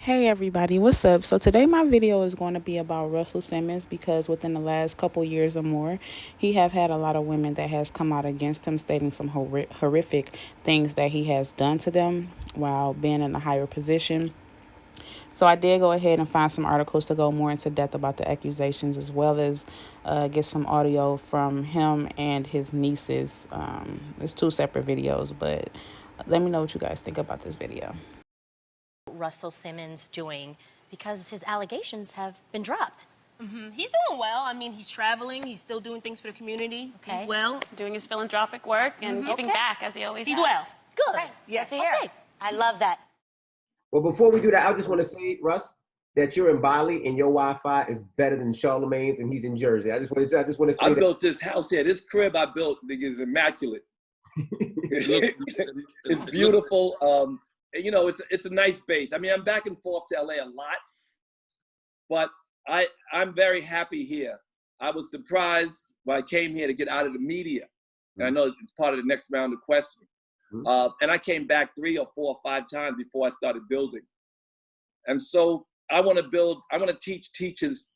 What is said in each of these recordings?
Hey everybody, what's up? So today my video is going to be about Russell Simmons because within the last couple years or more, he have had a lot of women that has come out against him, stating some horrific things that he has done to them while being in a higher position. So I did go ahead and find some articles to go more into depth about the accusations, as well as get some audio from him and his nieces. It's two separate videos, but let me know what you guys think about this video. Russell Simmons doing because his allegations have been dropped. He's doing well. I mean, he's traveling. He's still doing things for the community. Okay. He's well. Doing his philanthropic work and giving back as he always He's has. well. Good. Okay. Yes. Good to hear. Okay. I love that. Well, before we do that, I just want to say, Russ, that you're in Bali and your Wi-Fi is better than Charlemagne's, and he's in Jersey. I just want to say I that. built this house here. This crib I built is immaculate. It's beautiful. You know, it's a nice base. I mean, I'm back and forth to LA a lot, but I'm very happy here. I was surprised when I came here to get out of the media. And I know it's part of the next round of questioning. And I came back 3 or 4 or 5 times before I started building. And so I want to teach teachers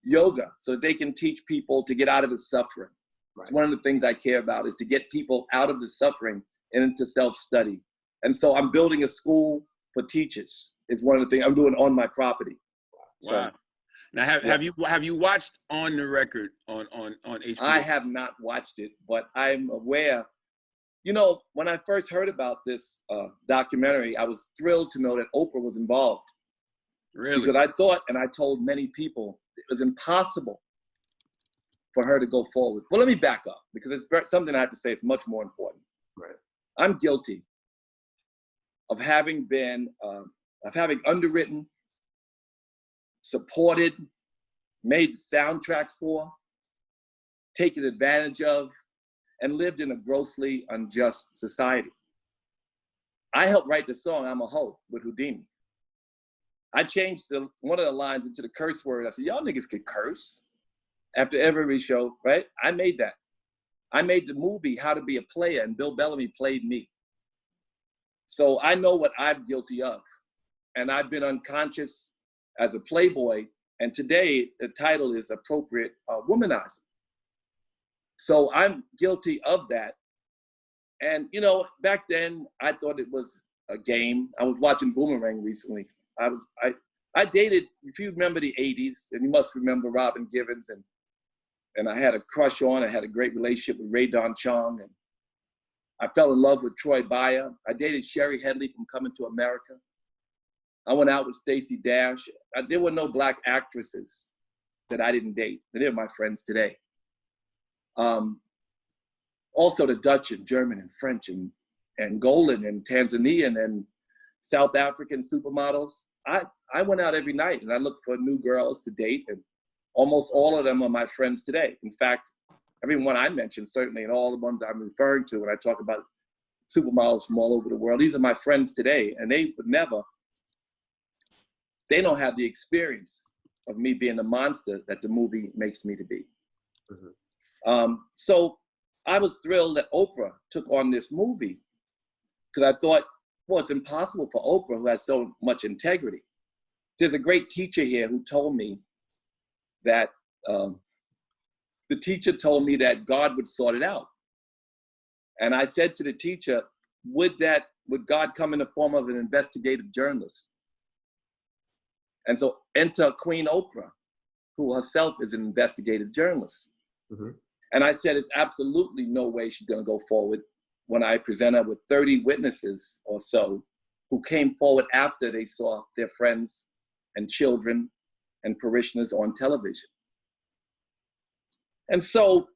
yoga so they can teach people to get out of the suffering. Right. It's one of the things I care about is to get people out of the suffering and into self-study. And so I'm building a school for teachers. Is one of the things I'm doing on my property. Wow. So, now, have you watched On the Record on HBO? I have not watched it, but I'm aware. You know, when I first heard about this documentary, I was thrilled to know that Oprah was involved. Really? Because I thought, and I told many people, it was impossible for her to go forward. Well, let me back up, because it's something I have to say is much more important. Right. I'm guilty of having underwritten, supported, made the soundtrack for, taken advantage of, and lived in a grossly unjust society. I helped write the song "I'm a Hoe" with Houdini. I changed one of the lines into the curse word. I said, y'all niggas could curse after every show, right? I made that. I made the movie How to Be a Player, and Bill Bellamy played me. So I know what I'm guilty of. And I've been unconscious as a playboy. And today the title is appropriate, womanizing. So I'm guilty of that. And, you know, back then I thought it was a game. I was watching Boomerang recently. I dated, if you remember the 80s, and you must remember Robin Givens, and I had a crush on, I had a great relationship with Ray Don Chong, and I fell in love with Troy Bayer. I dated Sherry Headley from Coming to America. I went out with Stacey Dash. There were no Black actresses that I didn't date. They're my friends today. Also the Dutch and German and French and Angolan and Tanzanian and South African supermodels. I went out every night and I looked for new girls to date, and almost all of them are my friends today. In fact, everyone I mentioned, certainly, and all the ones I'm referring to when I talk about supermodels from all over the world, these are my friends today, and they don't have the experience of me being the monster that the movie makes me to be. So I was thrilled that Oprah took on this movie, because I thought, well, it's impossible for Oprah, who has so much integrity. There's a great teacher here who told me that, the teacher told me that God would sort it out. And I said to the teacher, would God come in the form of an investigative journalist? And so enter Queen Oprah, who herself is an investigative journalist. And I said, it's absolutely no way she's gonna go forward when I present her with 30 witnesses or so who came forward after they saw their friends and children and parishioners on television. And so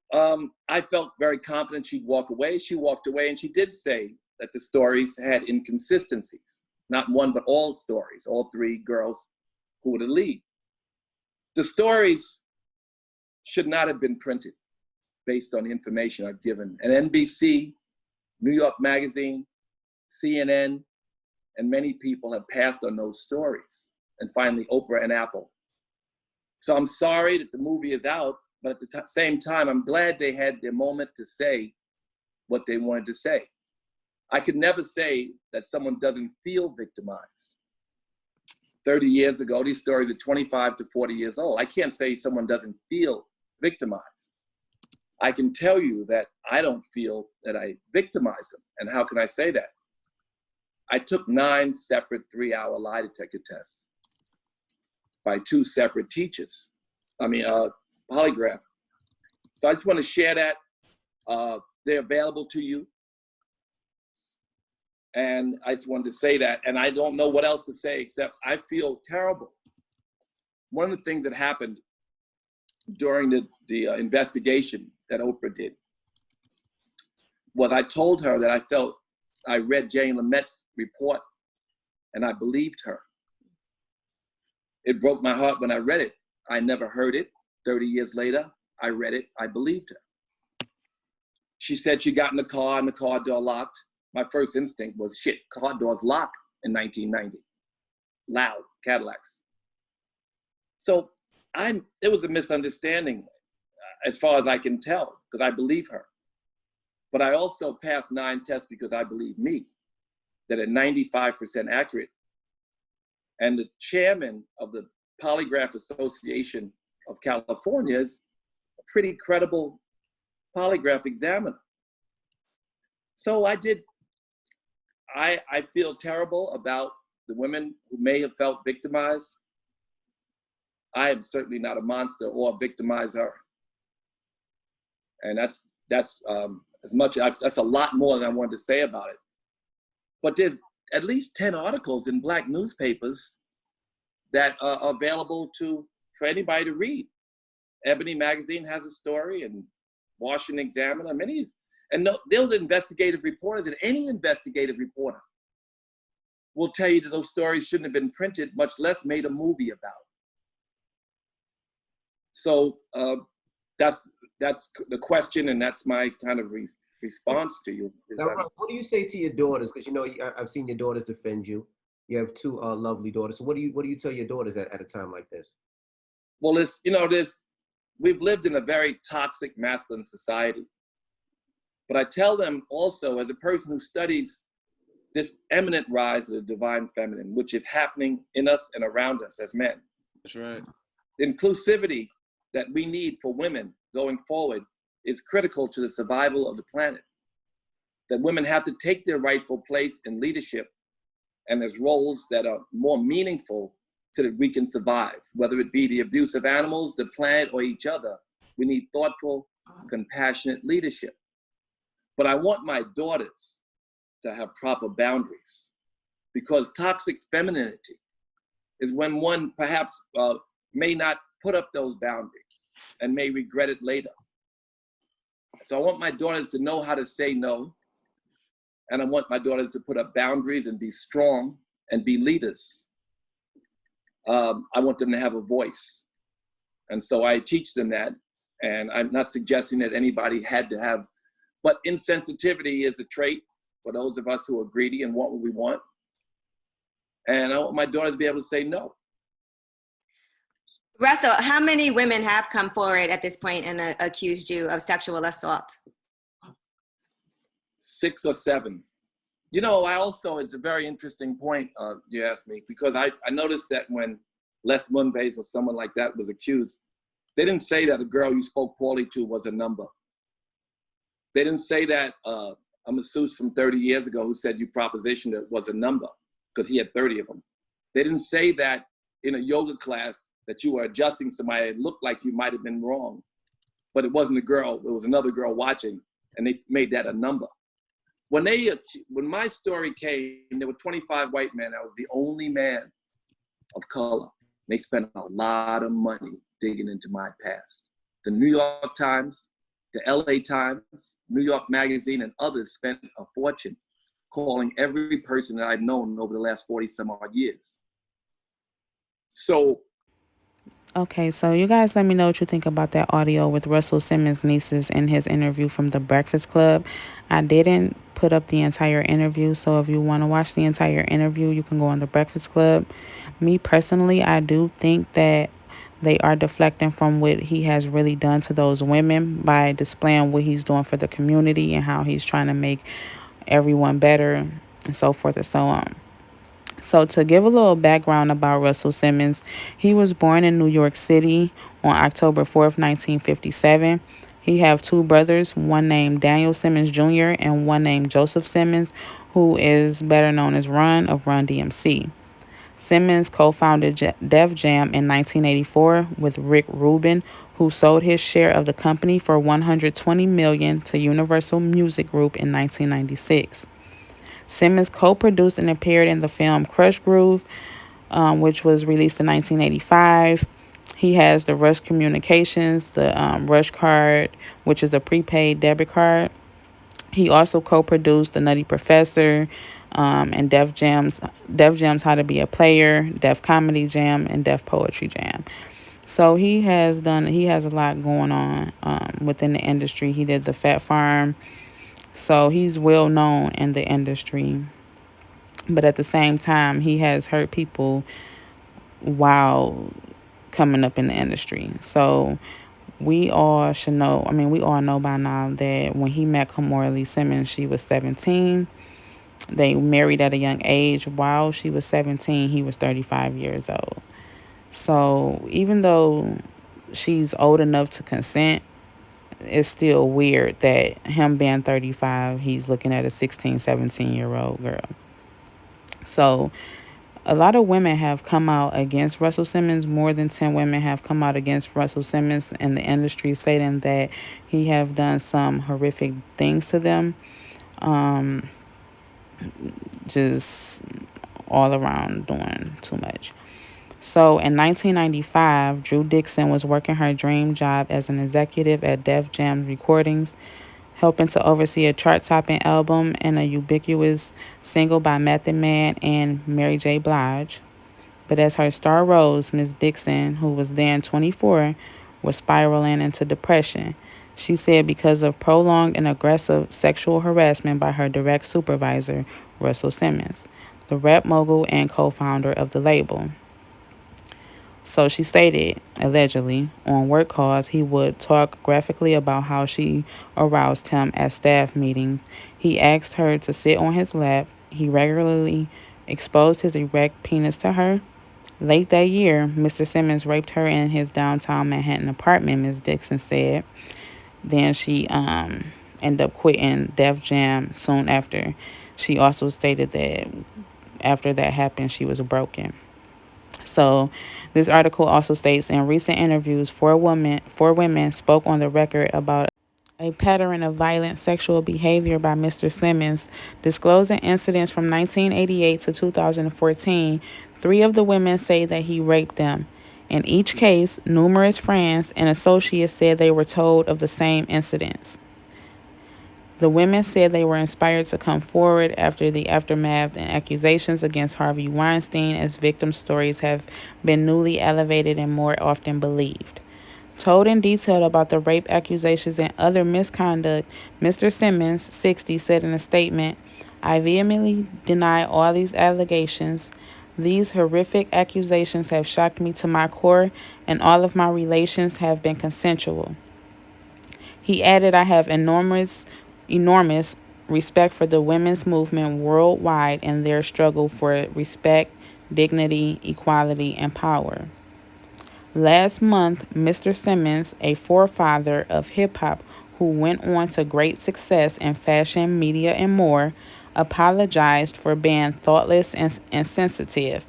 I felt very confident she'd walk away. She walked away, and she did say that the stories had inconsistencies. Not one, but all stories, all 3 girls who were the lead. The stories should not have been printed based on the information I've given. And NBC, New York Magazine, CNN, and many people have passed on those stories. And finally, Oprah and Apple. So I'm sorry that the movie is out, but at the same time, I'm glad they had their moment to say what they wanted to say. I could never say that someone doesn't feel victimized. 30 years ago. These stories are 25 to 40 years old. I can't say someone doesn't feel victimized. I can tell you that I don't feel that I victimize them. And how can I say that? I took 9 separate 3-hour lie detector tests by 2 separate teachers. Polygraph. So I just want to share that. They're available to you. And I just wanted to say that. And I don't know what else to say except I feel terrible. One of the things that happened during the investigation that Oprah did was I told her that I read Jane Lamette's report and I believed her. It broke my heart when I read it. I never heard it. 30 years later, I read it, I believed her. She said she got in the car and the car door locked. My first instinct was, shit, car doors locked in 1990. Loud Cadillacs. So it was a misunderstanding as far as I can tell, because I believe her. But I also passed 9 tests because I believe me, that are 95% accurate. And the chairman of the Polygraph Association of California is a pretty credible polygraph examiner. So I feel terrible about the women who may have felt victimized. I am certainly not a monster or a victimizer. And that's that's a lot more than I wanted to say about it. But there's at least 10 articles in Black newspapers that are available for anybody to read. Ebony Magazine has a story, and Washington Examiner, many. And those investigative reporters, and any investigative reporter will tell you that those stories shouldn't have been printed, much less made a movie about. So that's the question, and that's my kind of response to you. Now, what do you say to your daughters? Because I've seen your daughters defend you. You have 2 lovely daughters. So what do you tell your daughters at a time like this? Well, we've lived in a very toxic masculine society. But I tell them also, as a person who studies this eminent rise of the divine feminine, which is happening in us and around us as men. That's right. Inclusivity that we need for women going forward is critical to the survival of the planet. That women have to take their rightful place in leadership and as roles that are more meaningful so that we can survive, whether it be the abuse of animals, the planet, or each other. We need thoughtful, compassionate leadership. But I want my daughters to have proper boundaries, because toxic femininity is when one perhaps may not put up those boundaries and may regret it later. So I want my daughters to know how to say no. And I want my daughters to put up boundaries and be strong and be leaders. I want them to have a voice. And so I teach them that. And I'm not suggesting that anybody had to have, but insensitivity is a trait for those of us who are greedy and want what we want. And I want my daughters to be able to say no. Russell, how many women have come forward at this point and accused you of sexual assault? 6 or 7. I also, it's a very interesting point you asked me, because I noticed that when Les Moonves or someone like that was accused, they didn't say that a girl you spoke poorly to was a number. They didn't say that a masseuse from 30 years ago who said you propositioned it was a number, because he had 30 of them. They didn't say that in a yoga class that you were adjusting somebody, it looked like you might have been wrong, but it wasn't a girl, it was another girl watching, and they made that a number. When my story came, there were 25 white men. I was the only man of color. They spent a lot of money digging into my past. The New York Times, the LA Times, New York Magazine, and others spent a fortune calling every person that I've known over the last 40 some odd years. So. Okay, so you guys let me know what you think about that audio with Russell Simmons' nieces in his interview from The Breakfast Club. I didn't put up the entire interview, so if you want to watch the entire interview, you can go on The Breakfast Club. Me personally, I do think that they are deflecting from what he has really done to those women by displaying what he's doing for the community and how he's trying to make everyone better and so forth and so on. So, to give a little background about Russell Simmons, he was born in New York City on October 4th, 1957. He have two brothers, one named Daniel Simmons Jr. and one named Joseph Simmons, who is better known as Run of Run DMC. Simmons co-founded Def Jam in 1984 with Rick Rubin, who sold his share of the company for $120 million to Universal Music Group in 1996. Simmons co-produced and appeared in the film Crush Groove, which was released in 1985. He has the Rush Communications, the Rush card, which is a prepaid debit card. He also co-produced The Nutty Professor, and Def Jam's How to Be a Player, Def Comedy Jam, and Def Poetry Jam. So he has a lot going on within the industry. He did the Fat Farm, so he's well known in the industry. But at the same time, he has hurt people while coming up in the industry. So we all should know, we all know by now that when he met Kimora Lee Simmons, she was 17. They married at a young age. While she was 17, he was 35 years old. So even though she's old enough to consent, it's still weird that him being 35, he's looking at a 16, 17-year-old girl. So a lot of women have come out against Russell Simmons. More than 10 women have come out against Russell Simmons in the industry, stating that he have done some horrific things to them. Just all around doing too much. So in 1995, Drew Dixon was working her dream job as an executive at Def Jam Recordings, helping to oversee a chart-topping album and a ubiquitous single by Method Man and Mary J. Blige. But as her star rose, Miss Dixon, who was then 24, was spiraling into depression. She said because of prolonged and aggressive sexual harassment by her direct supervisor, Russell Simmons, the rap mogul and co-founder of the label. So she stated, allegedly, on work calls, he would talk graphically about how she aroused him at staff meetings. He asked her to sit on his lap. He regularly exposed his erect penis to her. Late that year, Mr. Simmons raped her in his downtown Manhattan apartment, Ms. Dixon said. Then she ended up quitting Def Jam soon after. She also stated that after that happened, she was broken. So this article also states, in recent interviews, four women spoke on the record about a pattern of violent sexual behavior by Mr. Simmons, disclosing incidents from 1988 to 2014. Three of the women say that he raped them. In each case, numerous friends and associates said they were told of the same incidents. The women said they were inspired to come forward after the aftermath and accusations against Harvey Weinstein, as victim stories have been newly elevated and more often believed. Told in detail about the rape accusations and other misconduct, Mr. Simmons, 60, said in a statement, "I vehemently deny all these allegations. These horrific accusations have shocked me to my core, and all of my relations have been consensual." He added, "I have enormous respect for the women's movement worldwide and their struggle for respect, dignity, equality, and power." Last month, Mr. Simmons, a forefather of hip-hop who went on to great success in fashion, media, and more, apologized for being thoughtless and insensitive,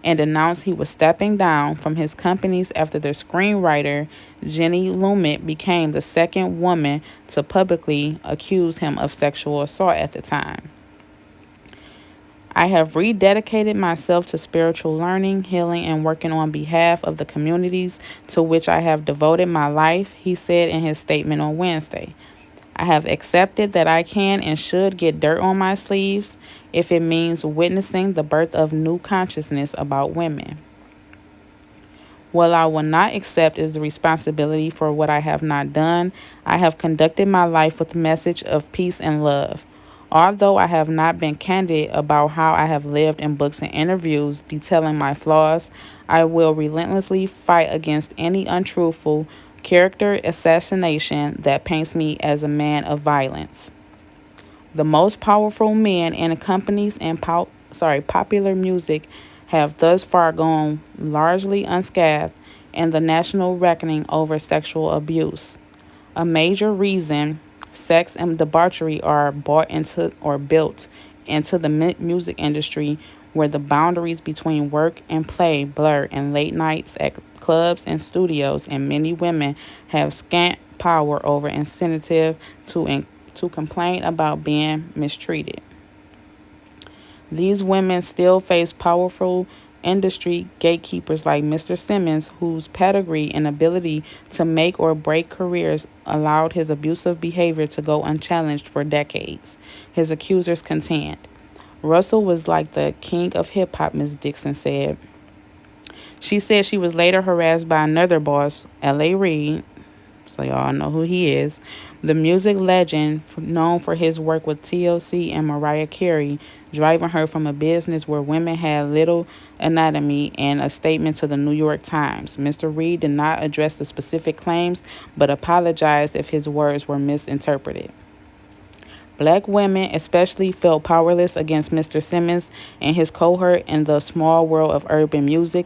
and announced he was stepping down from his companies after the screenwriter Jenny Lumet became the second woman to publicly accuse him of sexual assault at the time. "I have rededicated myself to spiritual learning, healing, and working on behalf of the communities to which I have devoted my life," he said in his statement on Wednesday. "I have accepted that I can and should get dirt on my sleeves if it means witnessing the birth of new consciousness about women. What I will not accept is the responsibility for what I have not done. I have conducted my life with a message of peace and love. Although I have not been candid about how I have lived in books and interviews detailing my flaws, I will relentlessly fight against any untruthful character assassination that paints me as a man of violence. The most powerful men in companies and popular music have thus far gone largely unscathed in the national reckoning over sexual abuse. A major reason sex and debauchery are bought into or built into the music industry, where the boundaries between work and play blur, and late nights at clubs and studios, and many women have scant power over incentive to complain about being mistreated. These women still face powerful industry gatekeepers like Mr. Simmons, whose pedigree and ability to make or break careers allowed his abusive behavior to go unchallenged for decades, his accusers contend. Russell was like the king of hip hop, Ms. Dixon said. She said she was later harassed by another boss, L.A. Reid, so y'all know who he is, the music legend known for his work with TLC and Mariah Carey, driving her from a business where women had little anatomy and a statement to the New York Times. Mr. Reid did not address the specific claims, but apologized if his words were misinterpreted. Black women especially felt powerless against Mr. Simmons and his cohort in the small world of urban music,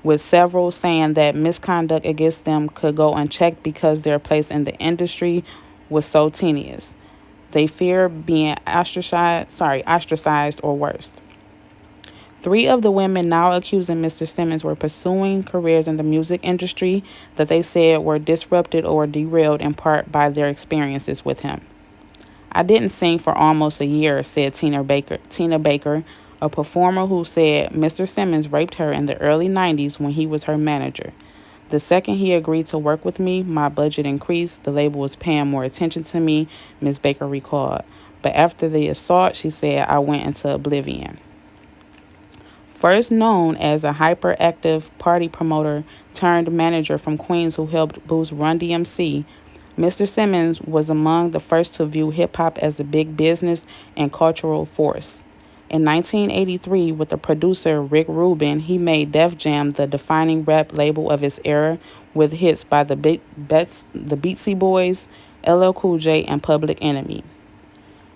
with several saying that misconduct against them could go unchecked because their place in the industry was so tenuous. They feared being ostracized or worse. Three of the women now accusing Mr. Simmons were pursuing careers in the music industry that they said were disrupted or derailed in part by their experiences with him. I didn't sing for almost a year, said Tina Baker, a performer who said Mr. Simmons raped her in the early 90s when he was her manager. The second he agreed to work with me, my budget increased. The label was paying more attention to me, Ms. Baker recalled. But after the assault, she said, I went into oblivion. First known as a hyperactive party promoter turned manager from Queens who helped boost Run DMC, Mr. Simmons was among the first to view hip hop as a big business and cultural force. In 1983, with the producer Rick Rubin, he made Def Jam the defining rap label of his era, with hits by the Beatsy Boys, LL Cool J, and Public Enemy.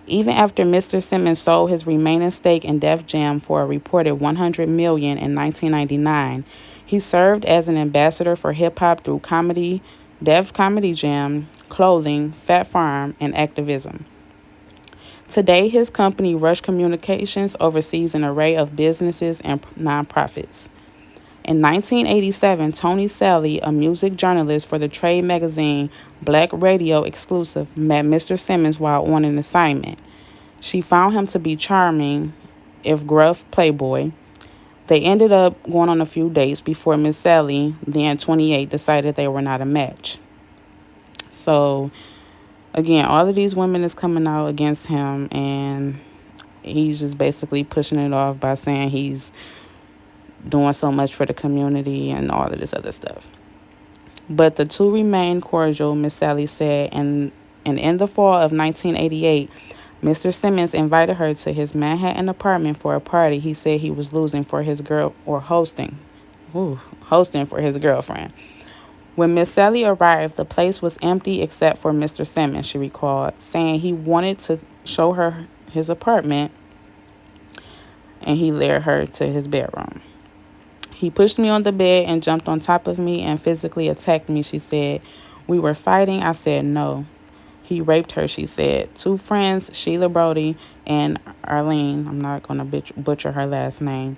Even after Mr. Simmons sold his remaining stake in Def Jam for a reported $100 million in 1999, he served as an ambassador for hip hop through comedy, Def Comedy Jam, clothing, Fat Farm, and activism. Today, his company, Rush Communications, oversees an array of businesses and nonprofits. In 1987, Tony Sally, a music journalist for the trade magazine Black Radio Exclusive, met Mr. Simmons while on an assignment. She found him to be charming, if gruff, playboy. They ended up going on a few dates before Miss Sally, then 28, decided they were not a match. So, again, all of these women is coming out against him, and he's just basically pushing it off by saying he's doing so much for the community and all of this other stuff. But the two remain cordial, Miss Sally said, and in the fall of 1988, Mr. Simmons invited her to his Manhattan apartment for a party he said he was losing for his hosting for his girlfriend. When Miss Sally arrived, the place was empty except for Mr. Simmons, she recalled, saying he wanted to show her his apartment, and he led her to his bedroom. He pushed me on the bed and jumped on top of me and physically attacked me, she said. We were fighting. I said no. He raped her, she said. Two friends, Sheila Brody and Arlene, I'm not going to butcher her last name,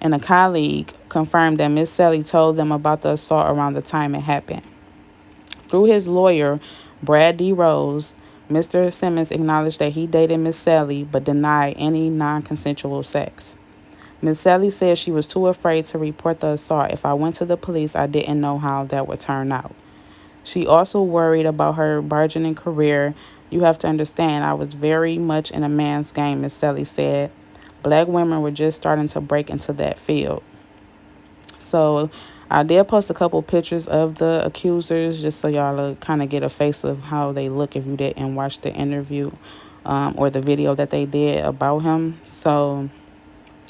and a colleague confirmed that Miss Sally told them about the assault around the time it happened. Through his lawyer, Brad D. Rose, Mr. Simmons acknowledged that he dated Miss Sally but denied any non-consensual sex. Miss Sally said she was too afraid to report the assault. If I went to the police, I didn't know how that would turn out. She also worried about her burgeoning career. You have to understand, I was very much in a man's game, Miss Sally said. Black women were just starting to break into that field. So I did post a couple pictures of the accusers just so y'all kind of get a face of how they look if you didn't watch the interview or the video that they did about him. So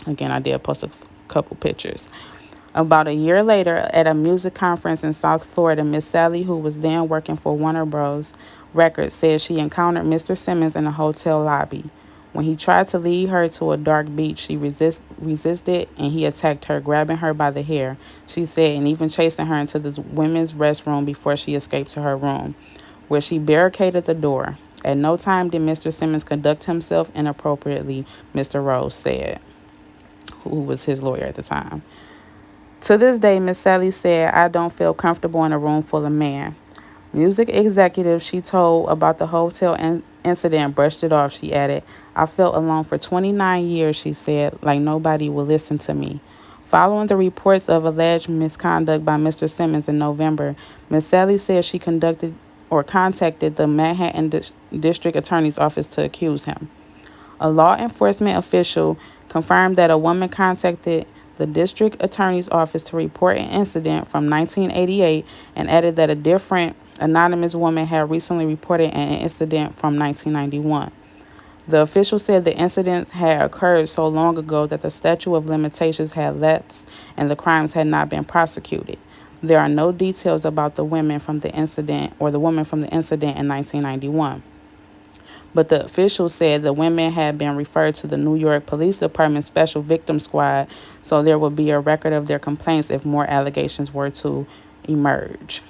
again, I did post a couple pictures. About a year later, at a music conference in South Florida, Miss Sally, who was then working for Warner Bros. Records, said she encountered Mr. Simmons in a hotel lobby. When he tried to lead her to a dark beach, she resisted and he attacked her, grabbing her by the hair, she said, and even chasing her into the women's restroom before she escaped to her room, where she barricaded the door. At no time did Mr. Simmons conduct himself inappropriately, Mr. Rose said, who was his lawyer at the time. To this day, Miss Sally said, I don't feel comfortable in a room full of men. Music executive she told about the hotel incident brushed it off. She added, I felt alone for 29 years, she said, like nobody would listen to me. Following the reports of alleged misconduct by Mr. Simmons in November, Miss Sally said she contacted the Manhattan District Attorney's Office to accuse him. A law enforcement official confirmed that a woman contacted the district attorney's office to report an incident from 1988 and added that a different anonymous woman had recently reported an incident from 1991. The official said the incidents had occurred so long ago that the statute of limitations had lapsed and the crimes had not been prosecuted. There are no details about the women from the incident or the woman from the incident in 1991. But the official said the women had been referred to the New York Police Department Special Victim Squad, so there would be a record of their complaints if more allegations were to emerge.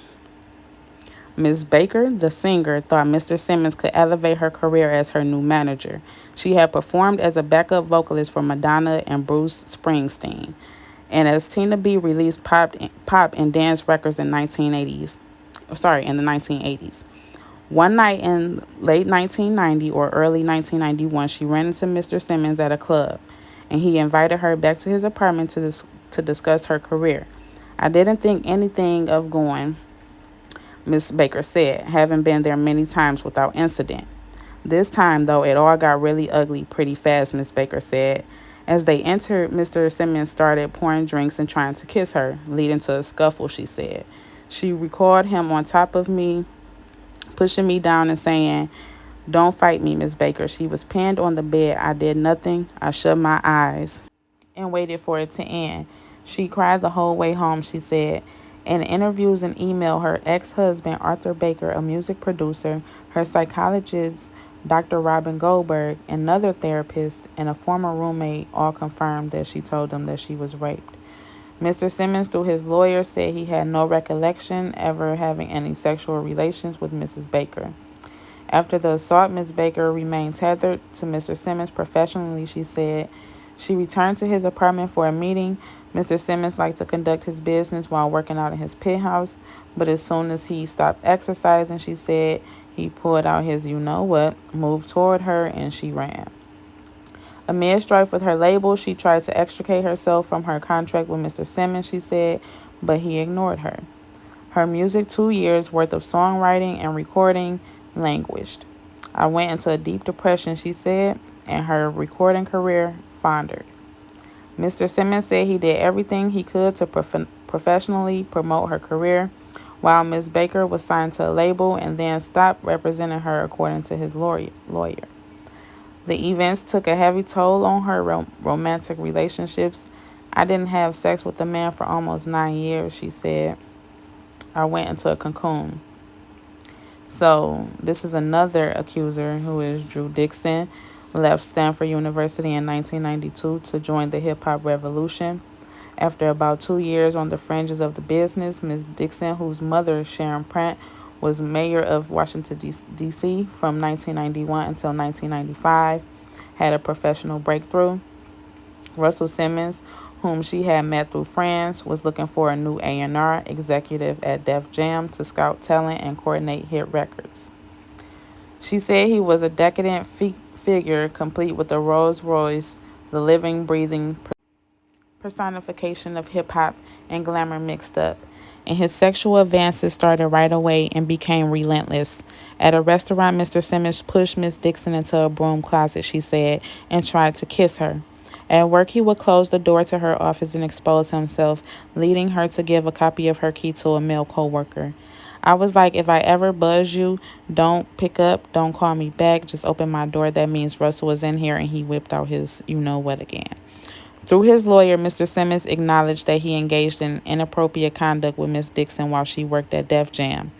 Ms. Baker, the singer, thought Mr. Simmons could elevate her career as her new manager. She had performed as a backup vocalist for Madonna and Bruce Springsteen, and as Tina B released pop and dance records in the 1980s. One night in late 1990 or early 1991, she ran into Mr. Simmons at a club, and he invited her back to his apartment to discuss her career. I didn't think anything of going, Miss Baker said, having been there many times without incident. This time, though, it all got really ugly pretty fast, Miss Baker said. As they entered, Mr. Simmons started pouring drinks and trying to kiss her, leading to a scuffle, she said. She recalled him on top of me, pushing me down and saying, don't fight me, Miss Baker. She was pinned on the bed. I did nothing. I shut my eyes and waited for it to end. She cried the whole way home, she said. In interviews and email, her ex-husband, Arthur Baker, a music producer, her psychologist, Dr. Robin Goldberg, another therapist, and a former roommate all confirmed that she told them that she was raped. Mr. Simmons, through his lawyer, said he had no recollection ever having any sexual relations with Mrs. Baker. After the assault, Ms. Baker remained tethered to Mr. Simmons professionally, she said. She returned to his apartment for a meeting. Mr. Simmons liked to conduct his business while working out in his penthouse, but as soon as he stopped exercising, she said, he pulled out his you-know-what, moved toward her, and she ran. Amid strife with her label, she tried to extricate herself from her contract with Mr. Simmons, she said, but he ignored her. Her music, 2 years worth of songwriting and recording, languished. I went into a deep depression, she said, and her recording career foundered. Mr. Simmons said he did everything he could to professionally promote her career, while Ms. Baker was signed to a label and then stopped representing her, according to his lawyer. The events took a heavy toll on her romantic relationships. I didn't have sex with a man for almost 9 years, she said. I went into a cocoon. So this is another accuser, who is Drew Dixon, left Stanford University in 1992 to join the hip-hop revolution. After about 2 years on the fringes of the business, Ms. Dixon, whose mother, Sharon Pratt, was mayor of Washington, D.C. from 1991 until 1995, had a professional breakthrough. Russell Simmons, whom she had met through friends, was looking for a new A&R executive at Def Jam to scout talent and coordinate hit records. She said he was a decadent figure, complete with a Rolls Royce, the living, breathing personification of hip-hop and glamour mixed up, and his sexual advances started right away and became relentless. At a restaurant, Mr. Simmons pushed Miss Dixon into a broom closet, she said, and tried to kiss her. At work, he would close the door to her office and expose himself, leading her to give a copy of her key to a male coworker. I was like, if I ever buzz you, don't pick up, don't call me back, just open my door. That means Russell was in here, and he whipped out his you-know-what again. Through his lawyer, Mr. Simmons acknowledged that he engaged in inappropriate conduct with Miss Dixon while she worked at Def Jam.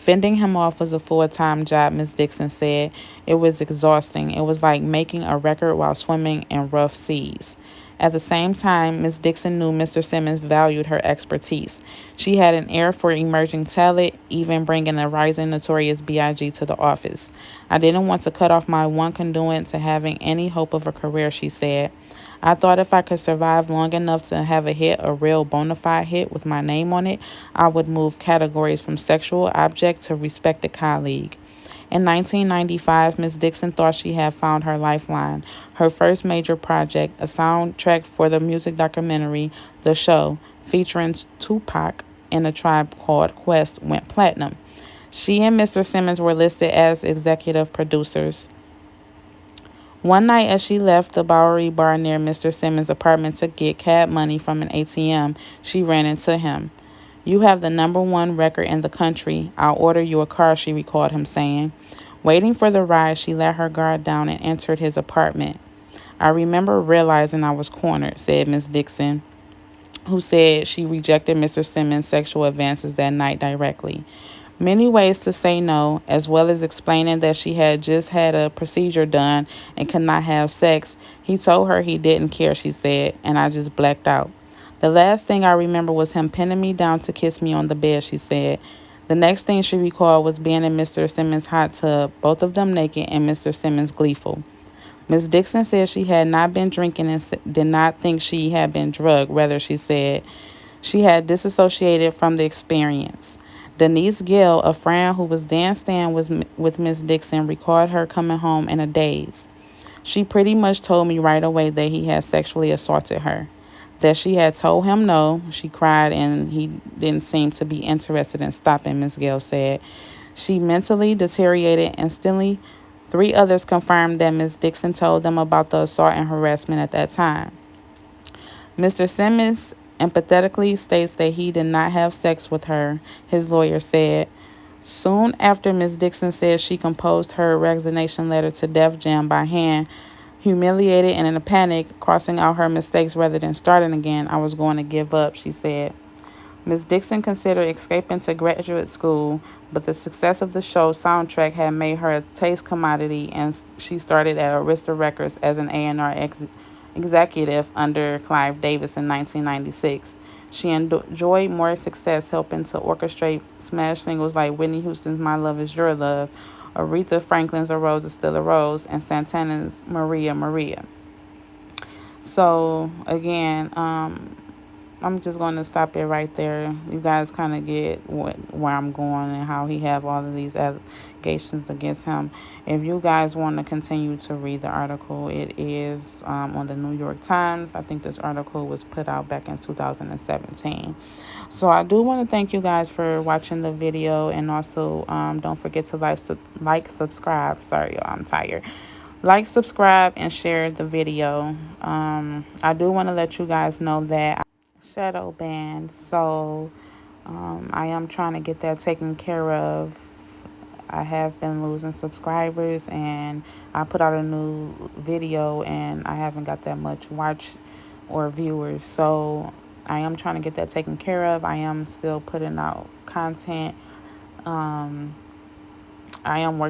Fending him off was a full-time job, Miss Dixon said. It was exhausting. It was like making a record while swimming in rough seas. At the same time, Miss Dixon knew Mr. Simmons valued her expertise. She had an ear for emerging talent, even bringing a rising Notorious B.I.G. to the office. I didn't want to cut off my one conduit to having any hope of a career, she said. I thought if I could survive long enough to have a hit, a real bona fide hit with my name on it, I would move categories from sexual object to respected colleague. In 1995, Miss Dixon thought she had found her lifeline. Her first major project, a soundtrack for the music documentary The Show, featuring Tupac and A Tribe Called Quest, went platinum. She and Mr. Simmons were listed as executive producers. One night, as she left the Bowery bar near Mr. Simmons' apartment to get cab money from an ATM, she ran into him. "You have the #1 record in the country. I'll order you a car," she recalled him saying. Waiting for the ride, she let her guard down and entered his apartment. "I remember realizing I was cornered," said Miss Dixon, who said she rejected Mr. Simmons' sexual advances that night directly. Many ways to say no, as well as explaining that she had just had a procedure done and could not have sex. He told her he didn't care, she said, and I just blacked out. "The last thing I remember was him pinning me down to kiss me on the bed," she said. The next thing she recalled was being in Mr. Simmons' hot tub, both of them naked and Mr. Simmons gleeful. Miss Dixon said she had not been drinking and did not think she had been drugged. Rather, she said she had disassociated from the experience. Denise Gill, a friend who was then staying with Miss Dixon, recalled her coming home in a daze. "She pretty much told me right away that he had sexually assaulted her. That she had told him no." She cried and he didn't seem to be interested in stopping, Miss Gill said. She mentally deteriorated instantly. 3 others confirmed that Miss Dixon told them about the assault and harassment at that time. Mr. Simmons empathetically states that he did not have sex with her, his lawyer said. Soon after Miss Dixon said she composed her resignation letter to Def Jam by hand, humiliated and in a panic, crossing out her mistakes rather than starting again. "I was going to give up," she said. Miss Dixon considered escaping to graduate school, but the success of the show's soundtrack had made her a taste commodity, and she started at Arista Records as an A&R executive under Clive Davis in 1996. She enjoyed more success helping to orchestrate smash singles like Whitney Houston's My Love Is Your Love, Aretha Franklin's A Rose Is Still a Rose, and Santana's Maria Maria. So, again, I'm just going to stop it right there. You guys kind of get where I'm going and how he have all of these allegations against him. If you guys want to continue to read the article, it is on the New York Times. I think this article was put out back in 2017. So I do want to thank you guys for watching the video, and also don't forget to subscribe. Sorry, y'all, I'm tired. Like, subscribe, and share the video. I do want to let you guys know that shadow banned, so I am trying to get that taken care of. I have been losing subscribers, and I put out a new video and I haven't got that much watch or viewers, so I am trying to get that taken care of. I am still putting out content. I am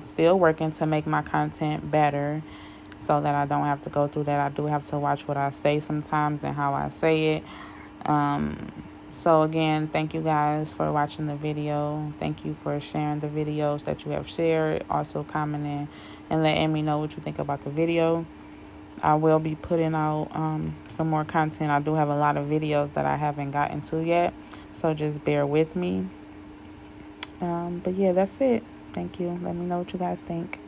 still working to make my content better so that I don't have to go through that. I do have to watch what I say sometimes and how I say it. So again, thank you guys for watching the video. Thank you for sharing the videos that you have shared. Also commenting and letting me know what you think about the video. I will be putting out some more content. I do have a lot of videos that I haven't gotten to yet, so just bear with me. But yeah, that's it. Thank you. Let me know what you guys think.